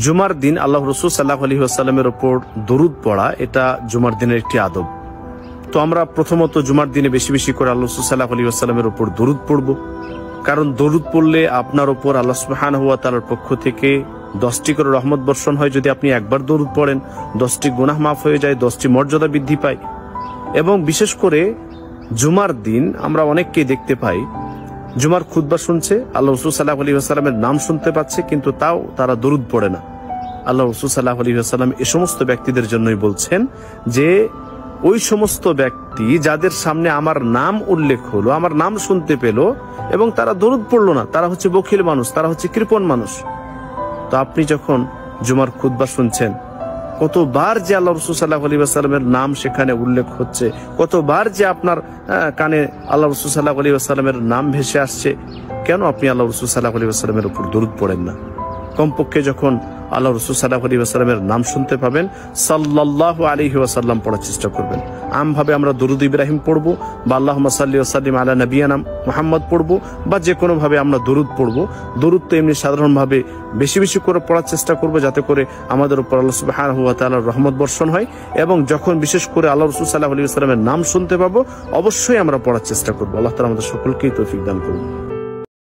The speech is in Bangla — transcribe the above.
জুমার দিন আল্লাহ রাসূল সাল্লাল্লাহু আলাইহি ওয়াসাল্লামের উপর দরুদ পড়া এটা জুমার দিনের একটি আদব। তো আমরা প্রথমত জুমার দিনে বেশি বেশি করে আল্লাহ রাসূল সাল্লাল্লাহু আলাইহি ওয়াসাল্লামের উপর দরুদ পড়ব, কারণ দরুদ পড়লে আপনার উপর আল্লাহ সুবহানাহু ওয়া তাআলার পক্ষ থেকে 10টি করে রহমত বর্ষণ হয়। যদি আপনি একবার দরুদ পড়েন 10টি গুনাহ মাফ হয়ে যায়, 10টি মর্যাদা বৃদ্ধি পায়। এবং বিশেষ করে জুমার দিন আমরা অনেককেই দেখতে পাই জুমার খুতবা শুনছে, আল্লাহ রাসূল সাল্লাল্লাহু আলাইহি ওয়াসাল্লামের নাম শুনতে পাচ্ছে, কিন্তু তাও তারা দরুদ পড়ে না। আল্লাহ রাসূল সাল্লাল্লাহু আলাইহি ওয়াসাল্লাম এই সমস্ত ব্যক্তিদের জন্যই বলছেন যে ওই সমস্ত ব্যক্তি যাদের সামনে আমার নাম উল্লেখ হলো, আমার নাম শুনতে পেল এবং তারা দরুদ পড়লো না, তারা হচ্ছে বখিল মানুষ, তারা হচ্ছে কৃপণ মানুষ। তো আপনি যখন জুমার খুতবা শুনছেন, কতবার যে আল্লাহ রাসূল সাল্লাল্লাহু আলাইহি ওয়াসাল্লামের নাম সেখানে উল্লেখ হচ্ছে, কতবার যে আপনার কানে আল্লাহ রাসূল সাল্লাল্লাহু আলাইহি ওয়াসাল্লামের নাম ভেসে আসছে, কেন আপনি আল্লাহ রাসূল সাল্লাল্লাহু আলাইহি ওয়াসাল্লামের উপর দরুদ পড়েন না? কমপক্ষে যখন আল্লাহ রাসূল সাল্লাল্লাহু আলাইহি ওয়াসাল্লামের নাম শুনতে পাবেন সাল্লাল্লাহু আলাইহি ওয়াসাল্লাম পড়ার চেষ্টা করবেন। আমভাবে আমরা দরুদ ইব্রাহিম পড়বো বা আল্লাহুম্মা সাল্লি ওয়া সাল্লিম আলা নাবিয়ানা মুহাম্মদ পড়বো, বা যে কোনো ভাবে আমরা দরুদ পড়বো। দরুদ তো এমনি সাধারণভাবে বেশি বেশি করে পড়ার চেষ্টা করবো, যাতে করে আমাদের উপর আল্লাহ সুবহানাহু ওয়া তাআলার রহমত বর্ষণ হয়। এবং যখন বিশেষ করে আল্লাহ রাসূল সাল্লাল্লাহু আলাইহি ওয়াসাল্লামের নাম শুনতে পাবো, অবশ্যই আমরা পড়ার চেষ্টা করবো। আল্লাহ তাআলা আমাদের সকলকেই তৌফিক দান করুন।